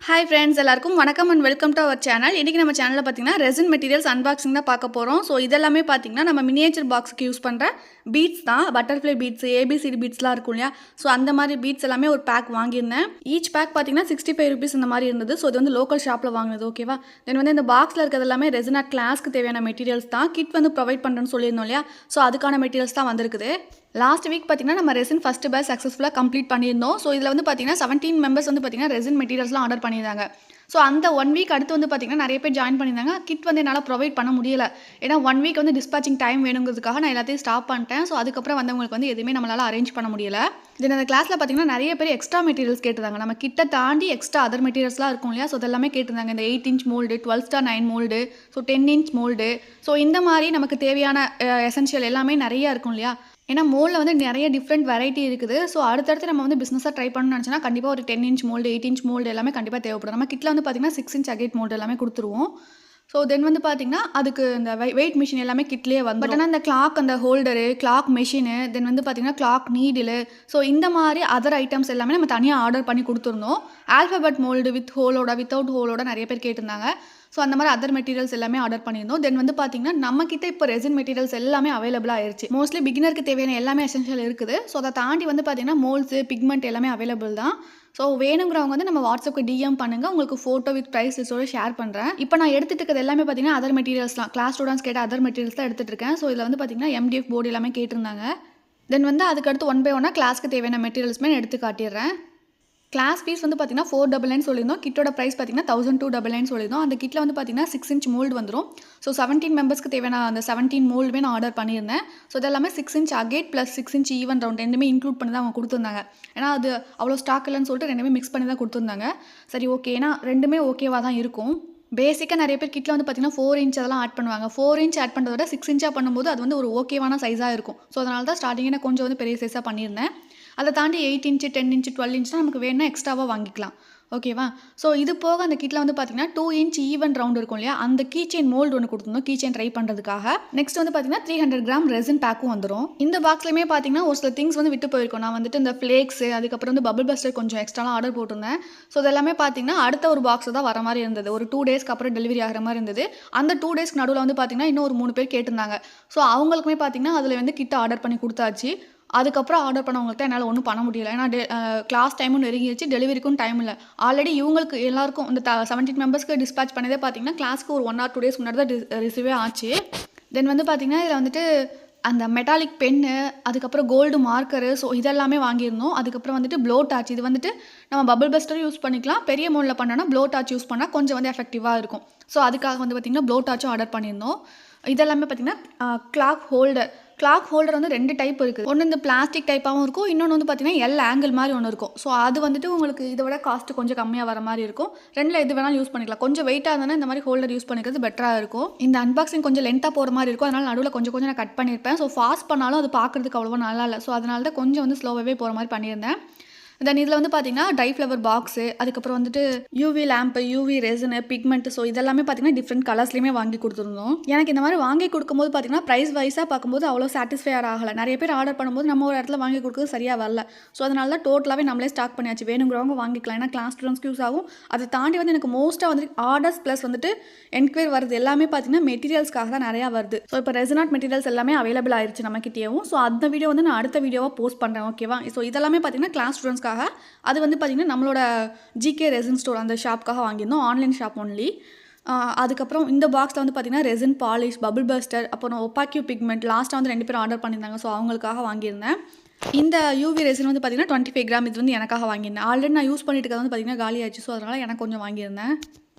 Hi friends எல்லாருக்கும் வணக்கம் and welcome to our channel. இன்றைக்கி நம்ம சேனலில் பார்த்தீங்கன்னா ரெசின் மெட்டீரியல்ஸ் அன்பாக்சிங் தான் பார்க்க போகிறோம். ஸோ இதெல்லாமே பார்த்தீங்கன்னா நம்ம மினியேச்சர் பாக்ஸுக்கு யூஸ் பண்ணுற பீட்ஸ் தான். பட்டர்ஃப்ளை பீட்ஸ், ஏபிசிடி பீட்ஸ்லாம் இருக்கும் இல்லையா? ஸோ அந்த மாதிரி பீட்ஸ் எல்லாமே ஒரு பேக் வாங்கியிருந்தேன். ஈச் பேக் பார்த்தீங்கன்னா 65 ருபீஸ் இந்த மாதிரி இருந்தது. ஸோ இது வந்து லோக்கல் ஷாப்பில் வாங்கினது. ஓகேவா? தென் வந்து இந்த பாக்ஸில் இருக்கிறது எல்லாமே ரெசின் ஆர்ட் கிளாஸ்க்கு தேவையான மெட்டீரியல்ஸ் தான். கிட் வந்து ப்ரொவைட் பண்ணுறேன்னு சொல்லியிருந்தோம் இல்லையா? ஸோ அதுக்கான மெட்டீரியல்ஸ் தான் வந்திருக்குது. லாஸ்ட் வீக் பார்த்தீங்கன்னா நம்ம ரெசின் ஃபஸ்ட்டு பேட்ச் சக்ஸஸ்ஃபுல்லாக கம்ப்ளீட் பண்ணியிருந்தோம். ஸோ இதில் வந்து பார்த்தீங்கன்னா 17 மெம்பர்ஸ் வந்து பார்த்தீங்கன்னா ரெசின் மெட்டீரியல்ஸ்லாம் ஆர்டர் பண்ணியிருந்தாங்க. ஸோ அந்த 1 வீக் அடுத்து வந்து பார்த்தீங்கன்னா நிறைய பேர் ஜாயின் பண்ணியிருந்தாங்க. கிட் வந்து என்னால் ப்ரொவைட் பண்ண முடியல. ஏன்னா 1 வீக் வந்து டிஸ்பேச்சிங் டைம் வேணுங்கிறதுக்காக நான் எல்லாத்தையும் ஸ்டாப் பண்ணிட்டேன். ஸோ அதுக்கப்புறம் வந்தவங்களுக்கு வந்து எதுவுமே நம்மளால் அரேஞ்ச் பண்ண முடியல. தென் அந்த கிளாஸில் பார்த்தீங்கன்னா நிறைய பேர் எக்ஸ்ட்ரா மெட்டீரியல்ஸ் கேட்டிருந்தாங்க. நம்ம கிட்ட தாண்டி எக்ஸ்ட்ரா அதர் மெட்டீரியல்ஸ்லாம் இருக்கும் இல்லையா? ஸோ அதெல்லாமே கேட்டிருந்தாங்க. இந்த 8 inch mould, 12*9 mould, so 10 inch mould, so இந்த மாதிரி நமக்கு தேவையான எசென்ஷியல் எல்லாமே நிறையா இருக்கும் இல்லையா? ஏன்னா மோல்டில் வந்து நிறைய டிஃப்ரெண்ட் வெரைட்டி இருக்குது. ஸோ அடுத்தடுத்து நம்ம வந்து பிஸ்னஸாக ட்ரை பண்ணணும்னு நினச்சோன்னா கண்டிப்பாக ஒரு 10 இன்ச் மோல்டு, 8 இன்ச் மோல்டு எல்லாமே கண்டிப்பாக தேவைப்படும். நம்ம கிட்டில் வந்து பார்த்திங்கன்னா 6 இன்ச் அகேட் மோல்டு எல்லாமே கொடுத்துருவோம். ஸோ தென் வந்து பார்த்திங்கன்னா அதுக்கு இந்த வெயிட் மிஷின் எல்லாமே கிட்லேயே வந்து பட் ஆனால் இந்த கிளாக் அந்த ஹோல்டரு, கிளாக் மிஷினு, தென் வந்து பார்த்திங்கன்னா கிளாக் நீடிலு, ஸோ இந்த மாதிரி அதர் ஐட்டம்ஸ் எல்லாமே நம்ம தனியாக ஆர்டர் பண்ணி கொடுத்துருந்தோம். ஆல்ஃபபெட் மோல்டு வித் ஹோலோட, வித்தவுட் ஹோலோட நிறைய பேர் கேட்டிருந்தாங்க. ஸோ அந்த மாதிரி அதர் மெட்டீரியல்ஸ் எல்லாமே ஆர்டர் பண்ணியிருந்தோம். தென் வந்து பார்த்தீங்கன்னா நம்மக்கிட்ட இப்போ ரெசின் மெட்டீரியல்ஸ் எல்லாமே அவைலபிளாக ஆயிடுச்சு. மோஸ்ட்லி பிகினருக்கு தேவையான எல்லாமே எசென்ஷியல் இருக்குது. ஸோ அதை தாண்டி வந்து பார்த்தீங்கன்னா மோல்ட்ஸு, பிக்மெண்ட் எல்லாமே அவைலபிள் தான். ஸோ வேணுங்கிறவங்க வந்து நம்ம வாட்ஸ்அப்புக்கு டிஎம் பண்ணுங்கள். உங்களுக்கு ஃபோட்டோ வித் ப்ரைஸ் லிஸ்ட்டோட ஷேர் பண்ணுறேன். இப்போ நான் எடுத்துகிட்டு இருக்கிறது எல்லாமே பார்த்தீங்கன்னா அதர் மெட்டீரியல்ஸ் தான். கிளாஸ் ஸ்டூடெண்ட்ஸ் கேட்ட அதர் மெட்டீரியல்ஸ் தான் எடுத்துகிட்டு இருக்கேன். ஸோ இதில் வந்து பார்த்தீங்கன்னா எம்டிஎஃப் போர்டு எல்லாமே கேட்டிருந்தாங்க. தென் வந்து அதுக்கடுத்து 1 பை 1 கிளாஸ்க்கு தேவையான மெட்டீரியல்ஸுமே நான் எடுத்து காட்டிடுறேன். கிளாஸ் ஃபீஸ் வந்து பார்த்தீங்கன்னா 499 சொல்லியிருந்தோம். கிட்டோட ப்ரைஸ் பார்த்தீங்கன்னா 1299 சொல்லியிருந்தோம். அந்த கிட்டில் வந்து பார்த்தீங்கன்னா 6 இன்ச் மோல்டு வந்துடும். ஸோ 17 மெம்பர்ஸ்க்கு தேவையான அந்த 17 மோல்டுமே நான் ஆர்டர் பண்ணியிருந்தேன். ஸோ இதெல்லாமே 6 inch agate plus 6 inch even round ரெண்டுமே இன்க்ளூட் பண்ணி தான் அவங்க கொடுத்துருந்தாங்க. ஏன்னா அது அவ்வளோ ஸ்டாக் இல்லைன்னு சொல்லிட்டு ரெண்டுமே மிக்ஸ் பண்ணி தான் கொடுத்துருந்தாங்க. சரி ஓகே, ஏன்னா ரெண்டுமே ஓகேவாக தான் இருக்கும். பேசிக்காக நிறைய பேர் கிட்டில் வந்து பார்த்தீங்கன்னா 4 இன்ச் அதெல்லாம் ஆட் பண்ணுவாங்க. 4 இன்ச் ஆட் பண்ணுறத விட 6 இன்ச்சாக பண்ணும்போது அது வந்து ஒரு ஓகேவான சைஸாக இருக்கும். ஸோ அதனால தான் ஸ்டார்டிங்கே நான் கொஞ்சம் வந்து பெரிய சைஸாக பண்ணியிருந்தேன். அதை தாண்டி 8 இன்ச்சு, 10 இன்ச்சு, 12 இன்ச்னா நமக்கு வேணும்னா எக்ஸ்ட்ராவாக வாங்கிக்கலாம். ஓகேவா? ஸோ இது போக அந்த கிட்டில் வந்து பார்த்தீங்கன்னா 2 இன்ச் ஈவன் ரவுண்ட் இருக்கும் இல்லையா? அந்த கீ செயின் மோல்டு ஒன்று கொடுத்துருந்தோம், கீ செயின் ட்ரை பண்ணுறதுக்காக. நெக்ஸ்ட் வந்து பார்த்தீங்கன்னா 300 கிராம் ரெசின் பேக்கும் வந்துடும். இந்த பாக்ஸ்லையுமே பார்த்தீங்கன்னா ஒரு சில திங்ஸ் வந்து விட்டு போயிருக்கும். நான் வந்துட்டு இந்த ஃப்ளேக்ஸு, அதுக்கப்புறம் வந்து பபிள் பஸ்டர் கொஞ்சம் எக்ஸ்ட்ராலாம் ஆர்டர் போட்டிருந்தேன். ஸோ இதெல்லாமே பார்த்தீங்கன்னா அடுத்த ஒரு பாக்ஸ் தான் வர மாதிரி இருந்தது. ஒரு 2 டேஸ்க்கு அப்புறம் டெலிவரி ஆகிற மாதிரி இருந்தது. அந்த 2 டேஸ்க்கு நடுவில் வந்து பார்த்தீங்கன்னா இன்னும் ஒரு 3 பேர் கேட்டிருந்தாங்க. ஸோ அவங்களுக்குமே பார்த்தீங்கன்னா அதில் வந்து கிட்ட ஆர்டர் பண்ணி கொடுத்தாச்சு. அதுக்கப்புறம் ஆர்டர் பண்ணவங்கள்ட்ட என்னால் ஒன்றும் பண்ண முடியல. ஏன்னா கிளாஸ் டைமும் நெருங்கிடுச்சு, டெலிவரிக்கும் டைம் இல்லை. ஆல்ரெடி இவங்களுக்கு எல்லாருக்கும் இந்த 17 மெம்பர்ஸ்க்கு டிஸ்பேச் பண்ணதே பார்த்தீங்கன்னா கிளாஸ்க்கு ஒரு 1 or 2 டேஸ் முன்னாடி தான் ரிசீவே ஆச்சு. தென் வந்து பார்த்தீங்கன்னா இதில் வந்துட்டு அந்த மெட்டாலிக் பென்னு, அதுக்கப்புறம் கோல்டு மார்க்கரு, ஸோ இதெல்லாமே வாங்கியிருந்தோம். அதுக்கப்புறம் வந்துட்டு ப்ளோ டார்ச். இது வந்துட்டு நம்ம பபிள் பஸ்டரும் யூஸ் பண்ணிக்கலாம். பெரிய மோல்டில் பண்ணோன்னா ப்ளோ டார்ச் யூஸ் பண்ணால் கொஞ்சம் வந்து எஃபெக்டிவாக இருக்கும். ஸோ அதுக்காக வந்து பார்த்திங்கன்னா ப்ளோ டார்ச்சும் ஆர்டர் பண்ணியிருந்தோம். இதெல்லாமே பார்த்திங்கன்னா கிளாக் ஹோல்டர் வந்து 2 டைப் இருக்குது. ஒன்று இந்த பிளாஸ்டிக் டைப்பாகவும் இருக்கும், இன்னொன்று வந்து பார்த்திங்கன்னா எல் ஆங்கிள் மாதிரி ஒன்று இருக்கும். ஸோ அது வந்துட்டு உங்களுக்கு இதை விட காஸ்ட்டு கொஞ்சம் கம்மியாக வர மாதிரி இருக்கும். 2ல் எது வேணாலும் யூஸ் பண்ணிக்கலாம். கொஞ்சம் வெயிட்டாக இருந்தால் இந்த மாதிரி ஹோல்டர் யூஸ் பண்ணிக்கிறது பெட்டராக இருக்கும். இந்த அன்பாக்சிங் கொஞ்சம் லென்த்தாக போகிற மாதிரி இருக்கும். அதனால் நடுவில் கொஞ்சம் கொஞ்சம் நான் கட் பண்ணியிருப்பேன். ஸோ ஃபாஸ்ட் பண்ணாலும் அது பார்க்குறதுக்கு அவ்வளோவா நல்லா இல்லை. ஸோ அதனால தான் கொஞ்சம் வந்து ஸ்லோவாகவே போகிற மாதிரி பண்ணியிருந்தேன். தென் இதில் வந்து பார்த்தீங்கன்னா டை ஃப்ளவர் பாக்ஸு, அதுக்கப்புறம் வந்துட்டு UV lamp, UV resin, pigment, so இதெல்லாமே பார்த்தீங்கன்னா டிஃப்ரெண்ட் கலர்ஸ்லையுமே வாங்கி கொடுத்துருந்தோம். எனக்கு இந்த மாதிரி வாங்கி கொடுக்கும்போது பார்த்தீங்கன்னா ப்ரைஸ் வைஸாக பார்க்கும்போது அவ்வளோ சாட்டிஸ்ஃபையர் ஆகலை. நிறைய பேர் ஆர்டர் பண்ணும்போது நம்ம ஒரு இடத்துல வாங்கி கொடுக்குறது சரியாக வரல. ஸோ அதனால தான் டோட்டலாகவே நம்மளே ஸ்டாக் பண்ணியாச்சு. வேணுங்கிறவங்க வாங்கிக்கலாம். ஏன்னா கிளாஸ் ஸ்டூடெண்ட்ஸ்க்கு யூஸ் ஆகும். அதை தாண்டி வந்து எனக்கு மோஸ்ட்டாக வந்து ஆர்டர்ஸ் ப்ளஸ் வந்துட்டு என்கொயரி வருது எல்லாமே பார்த்தீங்கன்னா மெட்டீரியல்ஸ்க்காக தான் நிறையா வருது. ஸோ இப்போ ரெசின் ஆர்ட் மெட்டீரியல்ஸ் எல்லாமே அவைலபிள் ஆயிடுச்சு நம்மக்கிட்டேயும். ஸோ அந்த வீடியோ வந்து நான் அடுத்த வீடியோவாக போஸ்ட் பண்ணுறேன். ஓகேவா? ஸோ இதெல்லாமே பார்த்தீங்கன்னா கிளாஸ் ஸ்டூடெண்ட்ஸ்க்காக. அது வந்து பார்த்திங்கன்னா நம்மளோட ஜிகே ரெசின் ஸ்டோர் அந்த ஷாப்க்காக வாங்கியிருந்தோம். Online shop only. அதுக்கப்புறம் இந்த பாக்ஸில் வந்து பார்த்திங்கன்னா ரெசின் பாலிஷ், பபிள் பஸ்டர், அப்புறம் ஒப்பாக்யூ பிக்மெண்ட் லாஸ்ட்டாக வந்து 2 பேர் ஆர்டர் பண்ணியிருந்தாங்க. ஸோ அவங்களுக்காக வாங்கியிருந்தேன். இந்த யூவி ரெசின் வந்து பார்த்திங்கன்னா 25 கிராம் இது வந்து எனக்காக வாங்கியிருந்தேன். ஆல்ரெடி நான் யூஸ் பண்ணிட்டு இருக்கிறது வந்து பார்த்திங்கன்னா காலி ஆச்சு. ஸோ அதனால் எனக்கு கொஞ்சம் வாங்கியிருந்தேன்.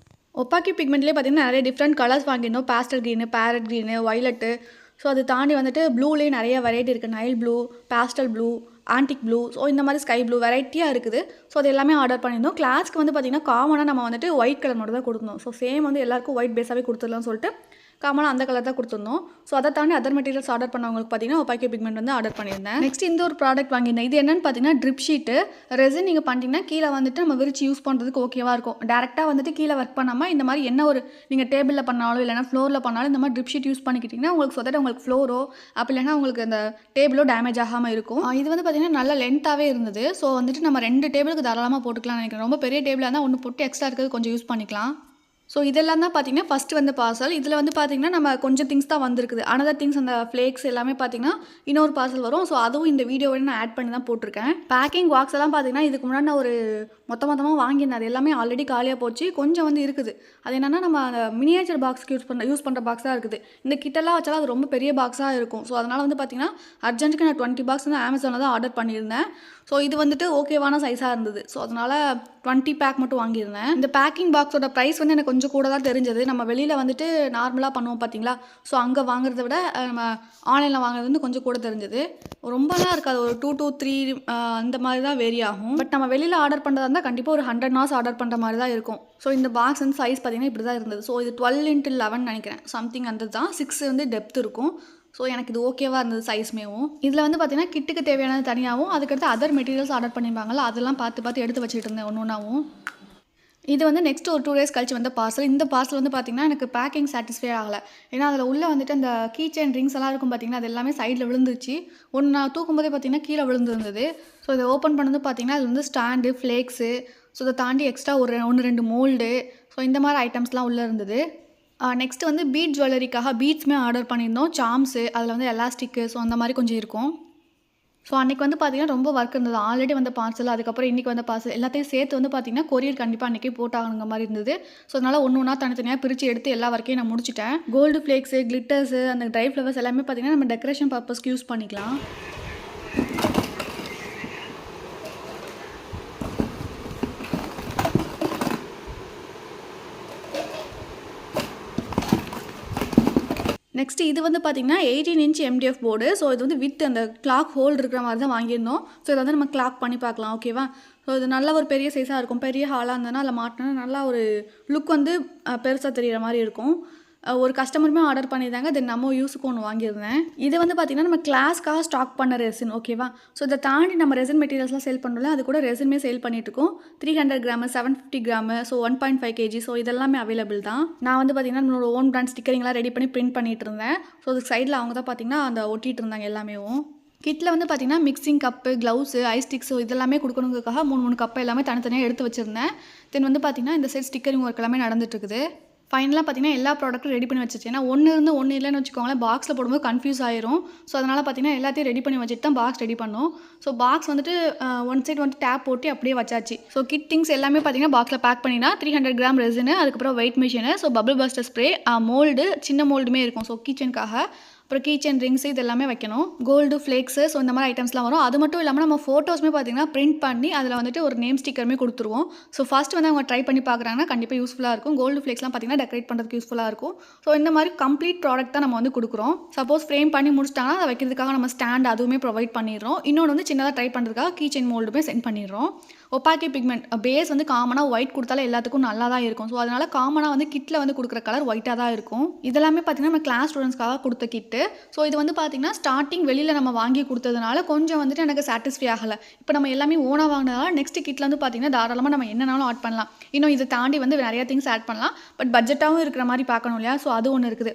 ஒப்பாக்யூ பிக்மெண்ட்லேயே பார்த்திங்கன்னா நிறைய டிஃப்ரெண்ட் கலர்ஸ் வாங்கியிருந்தோம். Pastel green, parrot green, violet, so அது தாண்டி வந்துட்டு ப்ளூலேயே நிறைய வெரைட்டி இருக்குது. Nile blue, pastel blue, antique blue, so இந்த மாதிரி ஸ்கை ப்ளூ வெரைட்டியாக இருக்குது. ஸோ அது எல்லாமே ஆர்டர் பண்ணியிருந்தோம். கிளாஸ்க்கு வந்து பார்த்திங்கன்னா காமனாக நம்ம வந்துட்டு ஒயிட் கலர் மட்டும் தான் கொடுக்கணும். ஸோ சேம் வந்து எல்லாருக்கும் ஒயிட் பேஸாகவே கொடுத்துடலாம்னு சொல்லிட்டு காமனாக அந்த கலர் தான் கொடுத்துருந்தோம். ஸோ அதை தாண்டி அதர் மெட்டீரியல்ஸ் ஆர்டர் பண்ணவங்களுக்கு பார்த்தீங்கன்னா ஒபாக்கி பிக்மெண்ட் வந்து ஆர்டர் பண்ணியிருந்தேன். நெக்ஸ்ட் இந்த ஒரு ப்ராடக்ட் வாங்கியிருந்தேன். இது என்னன்னு பார்த்தீங்கன்னா ட்ரிப் ஷீட்டு. ரெசின் நீங்கள் பண்ணிட்டீங்கன்னா கீழே வந்துட்டு நம்ம விரிச்சு யூஸ் பண்ணுறதுக்கு ஓகேவாக இருக்கும். டேரெக்டாக வந்துட்டு கீழே ஒர்க் பண்ணாமல் இந்த மாதிரி என்ன ஒரு நீங்கள் டேபிளில் பண்ணாலும் இல்லைனா ஃப்ளோரில் பண்ணாலும் இந்த மாதிரி ட்ரிப் ஷீட் யூஸ் பண்ணிக்கிட்டிங்கன்னா உங்களுக்கு சொதட்ட உங்களுக்கு ஃப்ளோரோ அப்படி இல்லைனா உங்களுக்கு அந்த டேபிளோ டேமேஜ் ஆகாமல் இருக்கும். இது வந்து பார்த்தீங்கன்னா நல்ல லென்த்தாகவே இருந்தது. ஸோ வந்துட்டு நம்ம 2 டேபிளுக்கு தாராளமாக போட்டுக்கலாம்னு நினைக்கிறேன். ரொம்ப பெரிய டேபிளாக இருந்தால் ஒன்று போட்டு எக்ஸ்ட்ரா இருக்கிறது கொஞ்சம் யூஸ் பண்ணிக்கலாம். ஸோ இதெல்லாம் தான் பார்த்தீங்கன்னா ஃபஸ்ட்டு வந்து பார்சல். இதில் வந்து பார்த்தீங்கன்னா நம்ம கொஞ்சம் திங்ஸ் தான் வந்திருக்குது. அனதர் திங்ஸ் அந்த ஃப்ளேக்ஸ் எல்லாமே பார்த்தீங்கன்னா இன்னொரு பார்சல் வரும். ஸோ அதுவும் இந்த வீடியோவை நான் ஆட் பண்ணி தான் போட்டிருக்கேன். பேக்கிங் பாக்ஸ் எல்லாம் பார்த்தீங்கன்னா இதுக்கு முன்னாடி நான் ஒரு மொத்தமாக வாங்கியிருந்தேன். அது எல்லாமே ஆல்ரெடி காலியாக போச்சு. கொஞ்சம் வந்து இருக்குது. அது என்னென்னா நம்ம அந்த மினியேச்சர் பாக்ஸ்க்கு யூஸ் பண்ணுற பாக்ஸாக இருக்குது. இந்த கிட்டெல்லாம் வச்சாலும் அது ரொம்ப பெரிய பாக்ஸாக இருக்கும். ஸோ அதனால் வந்து பார்த்தீங்கன்னா அர்ஜென்ட்டுக்கு நான் 20 பாக்ஸ் வந்து அமேசானில் தான் ஆர்டர் பண்ணியிருந்தேன். ஸோ இது வந்துட்டு ஓகேவான சைஸாக இருந்தது. ஸோ அதனால் 20 பேக் மட்டும் வாங்கியிருந்தேன். இந்த பேக்கிங் பாக்ஸோட ப்ரைஸ் வந்து எனக்கு கொஞ்சம் கூட தான் தெரிஞ்சது. நம்ம வெளியில் வந்துட்டு நார்மலாக பண்ணுவோம் பார்த்தீங்களா, ஸோ அங்கே வாங்குறத விட நம்ம ஆன்லைனில் வாங்குறது வந்து கொஞ்சம் கூட தெரிஞ்சது. ரொம்பலாம் இருக்காது, ஒரு 2 to 3 அந்த மாதிரி தான் வேரி ஆகும். பட் நம்ம வெளியில் ஆர்டர் பண்ணுறதா இருந்தால் கண்டிப்பாக ஒரு 100 நாஸ் ஆர்டர் பண்ணுற மாதிரி தான் இருக்கும். ஸோ இந்த பாக்ஸ் வந்து சைஸ் பார்த்தீங்கன்னா இப்படி தான் இருந்தது. ஸோ இது 12x11 நினைக்கிறேன், சம்திங் அந்த தான் 6 வந்து டெப்த் இருக்கும். ஸோ எனக்கு இது ஓகேவாக இருந்தது சைஸ்மேவும். இதில் வந்து பார்த்தீங்கன்னா கிட்டுக்கு தேவையானது தனியாகவும் அதுக்கடுத்து அதர் மெட்டீரியல்ஸ் ஆர்டர் பண்ணியிருப்பாங்களா அதெல்லாம் பார்த்து எடுத்து வச்சுட்டு இருந்தேன் ஒன்று ஒன்றாவும். இது வந்து நெக்ஸ்ட் ஒரு 2 days கழிச்சு வந்த பார்சல். இந்த பார்சல் வந்து பார்த்திங்கன்னா எனக்கு பேக்கிங் சாட்டிஸ்ஃபை ஆகலை. ஏன்னா அதில் உள்ளே வந்துட்டு அந்த கீ செயின் ரிங்ஸ் எல்லாம் இருக்கும் பார்த்திங்கன்னா, அது எல்லாமே சைடில் விழுந்துச்சு. ஒன்று நான் தூக்கும்போதே பார்த்திங்கன்னா கீழே விழுந்துருந்தது. ஸோ இதை ஓப்பன் பண்ணது பார்த்திங்கன்னா அது வந்து ஸ்டாண்டு, ஃப்ளேக்ஸு, ஸோ இதை தாண்டி எக்ஸ்ட்ரா ஒரு 1-2 மோல்டு, ஸோ இந்த மாதிரி ஐட்டம்ஸ்லாம் உள்ளே இருந்தது. நெக்ஸ்ட் வந்து பீட் ஜுவல்லரிக்காக பீட்ஸுமே ஆர்டர் பண்ணியிருந்தோம். சாம்ஸு, அதில் வந்து எலாஸ்டிக்கு, ஸோ அந்த மாதிரி கொஞ்சம் இருக்கும். ஸோ அன்றைக்கி வந்து பார்த்திங்கன்னா ரொம்ப ஒர்க் இருந்தது. ஆல்ரெடி வந்த பார்சல், அதுக்கப்புறம் இன்றைக்கி வந்த பார்சல் எல்லாத்தையும் சேர்த்து வந்து பார்த்திங்கன்னா கொரியர் கண்டிப்பாக அன்றைக்கி போட்டாகணுங்க மாதிரி இருந்தது. ஸோ அதனால் ஒன்று தனித்தனியாக பிரித்து எடுத்து எல்லா வரைக்கும் நான் முடிச்சிட்டேன். கோல்டு ஃப்ளேக்ஸு, கிளிட்டர்ஸு, அந்த ட்ரை ஃப்ளவர்ஸ் எல்லாமே பார்த்திங்கன்னா நம்ம டெக்கரேஷன் பர்பஸ்க்கு யூஸ் பண்ணிக்கலாம். நெக்ஸ்ட் இது வந்து பார்த்திங்கன்னா 18 inch MDF போர்டு. ஸோ இது வந்து வித் அந்த கிளாக் ஹோல்டு இருக்கிற மாதிரி தான் வாங்கியிருந்தோம். ஸோ இதை வந்து நம்ம கிளாக் பண்ணி பார்க்கலாம், ஓகேவா. ஸோ இது நல்ல ஒரு பெரிய சைஸாக இருக்கும். பெரிய ஹாலாக இருந்ததுன்னா அதில் மாட்டினா நல்லா ஒரு லுக் வந்து பெருசாக தெரிகிற மாதிரி இருக்கும். ஒரு கஸ்டமருமே ஆர்டர் பண்ணியிருந்தாங்க. தென் நம்ம யூஸுக்கு ஒன்று வாங்கியிருந்தேன். இது வந்து பார்த்திங்கன்னா நம்ம கிளாஸ்க்காக ஸ்டாக் பண்ண ரெசின், ஓகேவா. ஸோ இதை தாண்டி நம்ம ரெசின் மெட்டீரியல்ஸ்லாம் சேல் பண்ணுறோம்ல, அது கூட ரெசின்மே சேல் பண்ணிட்டுருக்கோம். 300 gram, 750 gram, so 1.5 kg, so இதெல்லாமே அவைலபிள் தான். நான் வந்து பார்த்திங்கன்னா நம்மளோட ஓன் பிராண்ட் ஸ்டிக்கரிங்லாம் ரெடி பண்ணி பிரிண்ட் பண்ணிட்டு இருந்தேன். ஸோ அதுக்கு சைடில் அவங்க தான் பார்த்திங்கன்னா அந்த ஒட்டிகிட்டு இருந்தாங்க எல்லாமேவும். கிட்டில் வந்து பார்த்திங்கன்னா மிக்சிங் கப்பு, க்ளவுஸு, ஐஸ்டிக்ஸு இதெல்லாமே கொடுக்கணுங்கிறதுக்காக 3 கப்பு எல்லாமே தனித்தனியாக எடுத்து வச்சுருந்தேன். தென் வந்து பார்த்திங்கன்னா இந்த சைட் ஸ்டிக்கரிங் ஒர்க் எல்லாமே நடந்துட்டுருக்குது. ஃபைனலாக பார்த்திங்கன்னா எல்லா ப்ராடக்ட்டும் ரெடி பண்ணி வச்சிச்சு. ஏன்னா ஒன்று இருந்து ஒன்று இல்லைன்னு வச்சுக்கோங்களேன், பாக்ஸில் போடும்போது கன்ஃபியூஸ் ஆயிரும். ஸோ அதனால் பார்த்திங்கன்னா எல்லாத்தையும் ரெடி பண்ணி வச்சுட்டு தான் பாக்ஸ் ரெடி பண்ணோம். ஸோ பாக்ஸ் வந்துட்டு ஒன் சைட் வந்து டேப் போட்டு அப்படியே வச்சாச்சு. ஸோ கிட் திங்ஸ் எல்லாமே பார்த்திங்கன்னா பாக்ஸில் பேக் பண்ணினா 300 கிராம் ரெசினு, அதுக்கப்புறம் weight machine, so bubble buster spray, mould, சின்ன மோல்டுமே இருக்கும். ஸோ கிச்சனுக்காக அப்புறம் கீச்சன் ரிங்ஸ் இது எல்லாமே வைக்கணும். கோல்டு ஃப்ளேக்ஸு, ஸோ இந்த மாதிரி ஐட்டம்ஸ்லாம் வரும். அது மட்டும் இல்லாமல் நம்ம ஃபோட்டோஸுமே பார்த்திங்கன்னா பிரிண்ட் பண்ணி அதில் வந்துட்டு ஒரு நேம் ஸ்டிக்கருமே கொடுத்துருவோம். ஸோ ஃபஸ்ட் வந்து அவங்க ட்ரை பண்ணி பார்க்குறாங்கன்னா கண்டிப்பாக யூஸ்ஃபுல்லாக இருக்கும். கோல்டு ஃப்ளேக்ஸ்லாம் பார்த்திங்கன்னா டெக்கரேட் பண்ணுறதுக்கு யூஸ்ஃபுல்லாக இருக்கும். ஸோ இந்த மாதிரி கம்ப்ளீட் ப்ராடக்ட் தான் நம்ம வந்து கொடுக்குறோம். சப்போஸ் ஃப்ரேம் பண்ணி முடிச்சிட்டாங்கன்னா அதை வைக்கிறதுக்காக நம்ம ஸ்டாண்ட் அதுவுமே ப்ரொவைட் பண்ணிடுறோம். இன்னொன்று வந்து சின்னதாக ட்ரை பண்ணுறதுக்காக கீச்சன் மோல்டுமே சென்ட் பண்ணிடுறோம். ஒப்பாக்கி பிக்மெண்ட் பேஸ் வந்து காமனாக ஒயிட் கொடுத்தாலே எல்லாத்துக்கும் நல்லா தான் இருக்கும். ஸோ அதனால் காமனாக வந்து கிட்டில் வந்து கொடுக்குற கலர் ஒயிட்டாக தான் இருக்கும். இதெல்லாமே பார்த்திங்கன்னா நம்ம கிளாஸ் ஸ்டூடெண்ட்ஸ்க்காக கொடுத்த கிட்டு. ஸோ இது வந்து பார்த்திங்கன்னா ஸ்டார்டிங் வெளியில் நம்ம வாங்கி கொடுத்ததுனால கொஞ்சம் வந்துட்டு எனக்கு சாட்டிஸ்ஃபை ஆகலை. இப்போ நம்ம எல்லாமே ஓனாக வாங்கினதால நெக்ஸ்ட் கிட்டில் வந்து பார்த்திங்கன்னா தாராளமாக நம்ம என்னன்னாலும் ஆட் பண்ணலாம். இன்னும் இதை தாண்டி வந்து நிறையா திங்ஸ் ஆட் பண்ணலாம். பட் பட்ஜெட்டாகவும் இருக்கிற மாதிரி பார்க்கணும் இல்லையா. ஸோ அது ஒன்று இருக்குது.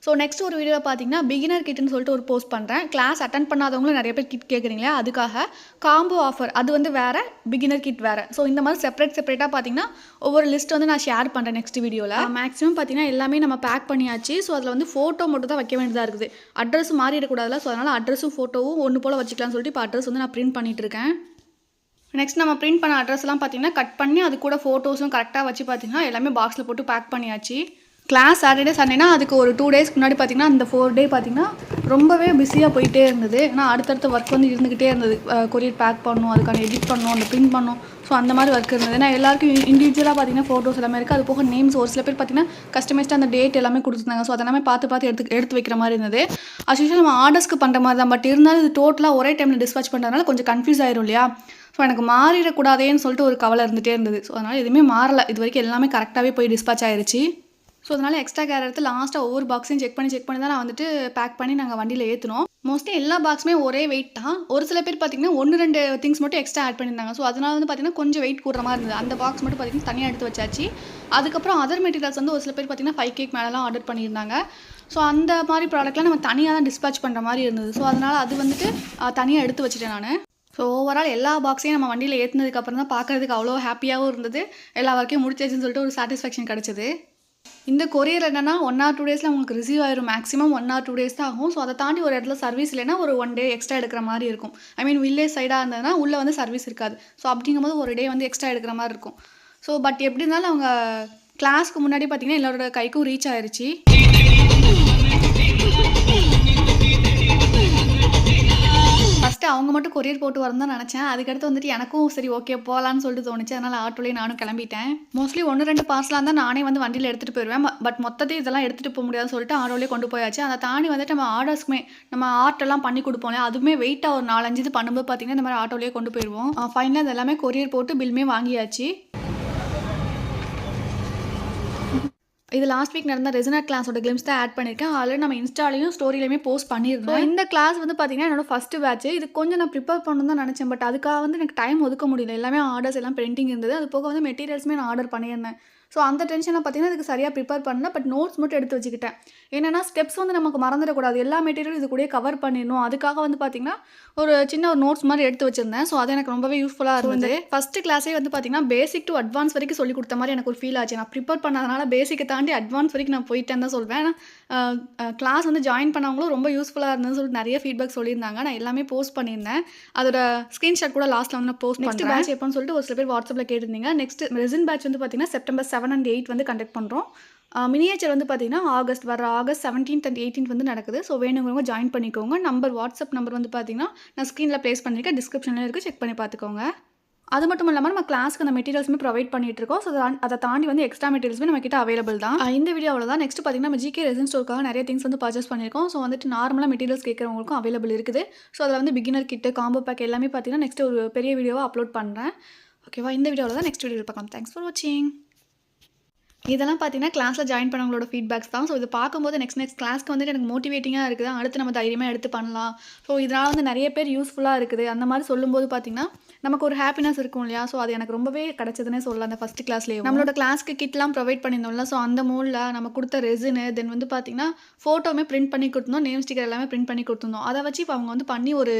ஸோ நெக்ஸ்ட் ஒரு வீடியோவில் பார்த்தீங்கன்னா பிகினர் கிட்னு சொல்லிட்டு ஒரு போஸ்ட் பண்ணுறேன். கிளாஸ் அட்டன் பண்ணாதவங்களும் நிறைய பேர் கிட் கேட்குறீங்களா, அதுக்காக காம்போ ஆஃபர் அது வந்து வேறு, பிகினர் கிட் வேறு. ஸோ இந்த மாதிரி செப்பரேட்டாக பார்த்தீங்கன்னா ஒவ்வொரு லிஸ்ட் வந்து நான் ஷேர் பண்ணுறேன் நெக்ஸ்ட் வீடியோவில். மேக்ஸிமம் பார்த்தீங்கன்னா எல்லாமே நம்ம பேக் பண்ணியாச்சு. ஸோ அதில் வந்து ஃபோட்டோ மட்டும் தான் வைக்க வேண்டியதாக இருக்குது. அட்ரஸ் மாறிடக்கூடாதுல. ஸோ அதனால் அட்ரஸும் ஃபோட்டோவும் ஒன்று போல் வச்சுக்கலாம்னு சொல்லிட்டு இப்போ அட்ரஸ் வந்து நான் பிரிண்ட் பண்ணிகிட்டு இருக்கேன். நெக்ஸ்ட் நம்ம பிரிண்ட் பண்ண அட்ரஸ்லாம் பார்த்தீங்கன்னா கட் பண்ணி அது கூட ஃபோட்டோஸும் கரெக்டாக வச்சு பார்த்தீங்கன்னா எல்லாமே பாக்ஸில் போட்டு பேக் பண்ணியாச்சு. கிளாஸ் சாட்டர்டே சண்டேனா அதுக்கு ஒரு 2 days முன்னாடி பார்த்திங்கன்னா அந்த 4 day பார்த்திங்கன்னா ரொம்பவே பிஸியாக போயிட்டே இருந்தது. ஏன்னா அடுத்தடுத்த ஒர்க் வந்து இருந்துக்கிட்டே இருந்தது. கொரியர் பேக் பண்ணணும், அதுக்கான எடிட் பண்ணணும், அந்த பிரிண்ட் பண்ணணும். ஸோ அந்த மாதிரி ஒர்க் இருந்தது. ஏன்னா எல்லாருக்கும் இண்டிவிஜுவலாக பார்த்திங்கன்னா ஃபோட்டோஸ் எல்லாமே இருக்குது. அது போக நேம்ஸ் ஒரு சில பேர் பார்த்திங்கன்னா கஸ்டமைஸ்டாக அந்த டேட் எல்லாமே கொடுத்துருந்தாங்க. ஸோ அதெல்லாமே பார்த்து எடுத்து வைக்கிற மாதிரி இருந்தது. அஸ்யூஷுவல் நம்ம ஆர்டர்ஸ்க்கு பண்ணுற மாதிரி தான். பட் இருந்தாலும் இது டோட்டலாக ஒரே டைமில் டிஸ்பேச் பண்ணுறதுனால கொஞ்சம் கன்ஃபியூஸ் ஆயிரும் இல்லையா. ஸோ எனக்கு மாறிடக்கூடாதேன்னு சொல்லிட்டு ஒரு கவலை இருந்துகிட்டே இருந்தது. ஸோ அதனால் எதுவுமே மாறலை. இது வரைக்கும் எல்லாமே கரெக்டாகவே போய் டிஸ்பேச் ஆயிடுச்சு. ஸோ அதனால் எக்ஸ்ட்ரா கேர் எடுத்து லாஸ்ட்டாக ஒவ்வொரு பாக்ஸையும் செக் பண்ணி தான் நான் வந்துட்டு பேக் பண்ணி நாங்கள் வண்டியில் ஏற்றினோம். மோஸ்ட்லி எல்லா பாக்ஸுமே ஒரே வெயிட் தான். ஒரு சில பேர் பார்த்திங்கன்னா 1-2 திங்ஸ் மட்டும் எக்ஸ்ட்ரா ஆட் பண்ணியிருந்தாங்க. ஸோ அதனால் வந்து பார்த்திங்கன்னா கொஞ்சம் வெயிட் கூடுற மாதிரி இருந்தது. அந்த பாக்ஸ் மட்டும் பார்த்திங்கன்னா தனியாக எடுத்து வச்சாச்சு. அதுக்கப்புறம் அதர் மெட்டீரியல்ஸ் வந்து ஒரு சில பேர் பார்த்திங்கன்னா 5K மேலெலாம் ஆர்டர் பண்ணியிருந்தாங்க. ஸோ அந்த மாதிரி ப்ராடக்ட்லாம் நம்ம தனியாக தான் டிஸ்பேச் பண்ணுற மாதிரி இருந்தது. ஸோ அதனால் அது வந்துட்டு தனியாக எடுத்து வச்சுட்டேன் நான். ஸோ ஓவரால் எல்லா பாக்ஸையும் நம்ம வண்டியில் ஏற்றினதுக்கப்புறம் தான் பார்க்குறதுக்கு அவ்வளோ ஹாப்பியாகவும் இருந்தது. எல்லா ஒர்க்கையும் முடிச்சாச்சுன்னு சொல்லிட்டு ஒரு சாட்டிஸ்ஃபேக்ஷன் கிடச்சிது. இந்த கொரியர் என்னென்னா 1 or 2 டேஸில் உங்களுக்கு ரிசீவ் ஆயிரும். மேக்ஸிமம் 1 or 2 டேஸ் தான் ஆகும். ஸோ அதை தாண்டி ஒரு இடத்துல சர்வீஸ் இல்லைன்னா ஒரு 1 டே எக்ஸ்ட்ரா எடுக்கிற மாதிரி இருக்கும். ஐ மீன் வில்லேஜ் சைடாக இருந்ததுன்னா உள்ளே வந்து சர்வீஸ் இருக்காது. ஸோ அப்படிங்கும்போது ஒரு டே வந்து எக்ஸ்ட்ரா எடுக்கிற மாதிரி இருக்கும். ஸோ பட் எப்படி இருந்தாலும் அவங்க கிளாஸ்க்கு முன்னாடி பார்த்திங்கன்னா எல்லாரோட கைக்கும் ரீச் ஆயிடுச்சு. ஃபஸ்ட்டு அவங்க மட்டும் கொரியர் போட்டு வரணும் தான் நினச்சேன். அதுக்கடுத்து வந்துட்டு எனக்கும் சரி ஓகே போகலான்னு சொல்லிட்டு தோணுச்சு. அதனால் ஆட்டோலேயே நானும் கிளம்பிட்டேன். மோஸ்ட்லி 1-2 பார்சலாக இருந்தால் நானே வந்து வண்டியில் எடுத்துகிட்டு போயிடுவேன். பட் மொத்தத்தையும் இதெல்லாம் எடுத்துகிட்டு போக முடியாதுன்னு சொல்லிட்டு ஆட்டோலேயே கொண்டு போயாச்சு. அதை தாண்டி வந்துட்டு நம்ம ஆர்டர்ஸ்க்குமே நம்ம ஆர்ட்டெல்லாம் பண்ணி கொடுப்போம். அதுவுமே வெயிட்டாக ஒரு 4-5 இது பண்ணும்போது பார்த்திங்கன்னா இந்த மாதிரி ஆட்டோலேயே கொண்டு போயிடுவோம். ஃபைனலாக இது எல்லாமே கொரியர் போட்டு பில்லுமே வாங்கியாச்சு. இது லாஸ்ட் வீக் நடந்த ரெசனாட் கிளாஸோட கிளிம்ஸ் தான் ஆட் பண்ணியிருக்கேன். ஆல்ரெடி நம்ம இன்ஸ்டாலையும் ஸ்டோரியிலையுமே போஸ்ட் பண்ணியிருந்தோம். இந்த கிளாஸ் வந்து பார்த்திங்கன்னா என்னோட ஃபஸ்ட்டு பேட்ச். இது கொஞ்சம் நான் ப்ரிப்பேர் பண்ணணும் தான் நினச்சேன். பட் அதுக்காக வந்து எனக்கு டைம் ஒதுக்க முடியல. எல்லாமே ஆர்டர்ஸ் எல்லாம் பெயிண்டிங் இருந்தது. அது போக வந்து மெட்டீரியல்ஸுமே நான் ஆர்டர் பண்ணியிருந்தேன். ஸோ அந்த டென்ஷனில் பார்த்திங்கன்னா இதுக்கு சரியாக ப்ரிப்பேர் பண்ணல. பட் நோட்ஸ் மட்டும் எடுத்து வச்சுக்கிட்டேன். ஏன்னா ஸ்டெப்ஸ் வந்து நமக்கு மறந்துடக்கூடாது. எல்லா மெட்டீரியலும் இது கூட கவர் பண்ணிடணும். அதுக்காக வந்து பார்த்திங்கன்னா ஒரு சின்ன ஒரு நோட்ஸ் மாதிரி எடுத்து வச்சுருந்தேன். ஸோ அது எனக்கு ரொம்பவே யூஸ்ஃபுல்லாக இருந்தது. ஃபஸ்ட்டு கிளாஸே வந்து பார்த்திங்கன்னா பேசிக் டு அட்வான்ஸ் வரைக்கும் சொல்லி கொடுத்த மாதிரி எனக்கு ஒரு ஃபீல் ஆச்சு. நான் ப்ரிப்பேர் பண்ணதுனால பேசிக்கை தாண்டி அட்வான்ஸ் வரைக்கும் நான் போயிட்டேன்னு தான் சொல்வேன். கிளாஸ் வந்து ஜாயின் பண்ணவங்களும் ரொம்ப யூஸ்ஃபுல்லாக இருந்ததுன்னு சொல்லிட்டு நிறைய ஃபீட்பேக் சொல்லியிருந்தாங்க. நான் எல்லாமே போஸ்ட் பண்ணியிருந்தேன். அதோட ஸ்க்ரீன்ஷாட் கூட லாஸ்ட்டில் வந்து நான் போஸ்ட் பண்ணுறேன். பேட்ச் எப்போன்னு சொல்லிட்டு ஒரு சில பேர் வாட்ஸ்அப்பில் கேட்டிருந்தீங்க. நெக்ஸ்ட் ரெசின் பேட்ச் வந்து பார்த்திங்கன்னா September 7 and 8 வந்து கண்டக்ட் பண்ணுறோம். மினியேச்சர் வந்து பார்த்திங்கன்னா ஆகஸ்ட் 17th and 18th வந்து நடக்குது. ஸோ வேணுங்கிறவங்க ஜாயின் பண்ணிக்கோங்க. வாட்ஸ்அப் நம்பர் வந்து பார்த்திங்கன்னா நான் ஸ்க்ரீனில் ப்ளேஸ் பண்ணியிருக்கேன். டிஸ்கிரிப்ஷனில் இருக்குது, செக் பண்ணி பார்த்துக்கோங்க. அது மட்டும் இல்லாமல் நம்ம கிளாஸ்க்கு அந்த மெட்டீரியல்ஸுமே ப்ரொவைட் பண்ணிட்டுருக்கோம். ஸோ அதை தாண்டி வந்து எக்ஸ்ட்ரா மெட்டீரியல்ஸுமே நம்ம கிட்ட அவைலபிள் தான். இந்த வீடியோ அவ்வளோதான். நெக்ஸ்ட் பார்த்திங்கன்னா நம்ம GK ரெசின் ஸ்டோருக்காக நிறைய திங்ஸ் வந்து பர்ச்சேஸ் பண்ணியிருக்கோம். ஸோ வந்துட்டு நார்மலாக மெட்டீரியல்ஸ் கேட்குறவங்களுக்கும் அவைலபிள் இருக்குது. ஸோ அதில் வந்து பிகினர் கிட்டு, காம்போ பேக் எல்லாமே பார்த்திங்கன்னா நெக்ஸ்ட் ஒரு பெரிய வீடியோவாக அப்லோட் பண்ணுறேன். ஓகேவா? இந்த வீடியோவில் தான் நெக்ஸ்ட் வீடியோவில் பார்க்கலாம். தேங்க்ஸ் ஃபார் வாட்சிங். இதெல்லாம் பார்த்தீங்கன்னா கிளாஸில் ஜாயின் பண்ணவங்களோட ஃபீட்பேக்ஸ் தான். ஸோ இது பார்க்கும்போது நெக்ஸ்ட் கிளாஸ்க்கு வந்துட்டு எனக்கு மோட்டிவேட்டிங்காக இருக்குது. அடுத்து நம்ம தைரியமாக எடுத்து பண்ணலாம். ஸோ இதனால் வந்து நிறைய பேர் யூஸ்ஃபுல்லாக இருக்குது. அந்த மாதிரி சொல்லும்போது பார்த்திங்கன்னா நமக்கு ஒரு ஹாப்பினஸ் இருக்கும் இல்லையா? ஸோ அது எனக்கு ரொம்பவே கிடச்சதுன்னே சொல்லலாம். அந்த ஃபஸ்ட் கிளாஸ்லேயே நம்மளோட கிளாஸ்க்கு கிட்லாம் ப்ரொவைட் பண்ணியிருந்தோம்ல. ஸோ அந்த மூலில் நம்ம கொடுத்த ரெசினு தென் வந்து பார்த்திங்கன்னா ஃபோட்டோவுமே பிரிண்ட் பண்ணி கொடுத்துருந்தோம். நேம் ஸ்டிக்கர் எல்லாமே பிரிண்ட் பண்ணி கொடுத்துருந்தோம். அதை வச்சு இப்போ அவங்க வந்து பண்ணி ஒரு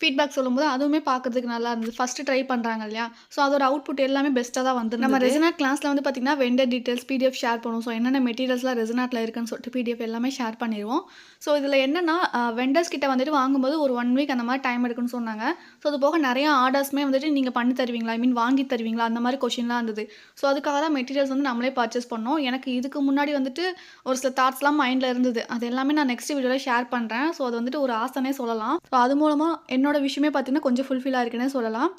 ஃபீட்பேக் சொல்லும்போது அதுவுமே பார்க்குறதுக்கு நல்லா இருந்தது. ஃபஸ்ட்டு ட்ரை பண்ணுறாங்க இல்லையா? ஸோ அதோட அவுட்புட் எல்லாமே பெஸ்ட்டாக தான் வந்து நம்ம ரெசினாட் கிளாஸில் வந்து பார்த்திங்கன்னா வெண்டர் டீட்டெயில்ஸ் PDF ஷேர் பண்ணுவோம். ஸோ என்னென்ன மெட்டீரியல்ஸ்லாம் ரெசினாட்டில் இருக்குன்னு சொல்லிட்டு PDF எல்லாமே ஷேர் பண்ணிடுவோம். ஸோ இதில் என்னென்னா வெண்டர்ஸ் கிட்ட வந்துட்டு வாங்கும்போது ஒரு 1 week அந்த மாதிரி டைம் எடுக்குன்னு சொன்னாங்க. ஸோ அது போக நிறையா ஆர்டர்ஸ்மே வந்துட்டு நீங்கள் பண்ணி தருவீங்களா, ஐ மீன் வாங்கி தருவீங்களா, அந்த மாதிரி கொஷின்லாம் இருந்தது. ஸோ அதுக்காக தான் மெட்டீரியல்ஸ் வந்து நம்மளே பர்ச்சேஸ் பண்ணோம். எனக்கு இதுக்கு முன்னாடி வந்துட்டு ஒரு சில தாட்ஸ்லாம் மைண்டில் இருந்தது. அது எல்லாமே நான் நெக்ஸ்ட் வீடியோவில் ஷேர் பண்ணுறேன். ஸோ அது வந்துட்டு ஒரு ஆசைனே சொல்லலாம். ஸோ அது மூலமாக என்னோட விஷயமே பார்த்தீங்கன்னா கொஞ்சம் ஃபுல்ஃபில்லாக இருக்குன்னே சொல்லலாம்.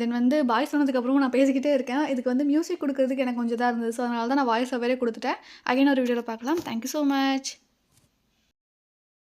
தென் வந்து பாய் சொன்னதுக்கப்புறமும் நான் பேசிக்கிட்டே இருக்கேன். இதுக்கு வந்து மியூசிக் கொடுக்குறதுக்கு எனக்கு கொஞ்சம் தான் இருந்தது. ஸோ அதனால தான் நான் வாய்ஸ் ஓவரே கொடுத்துட்டேன். அகைன் ஒரு வீடியோவில் பார்க்கலாம். Thank you so much.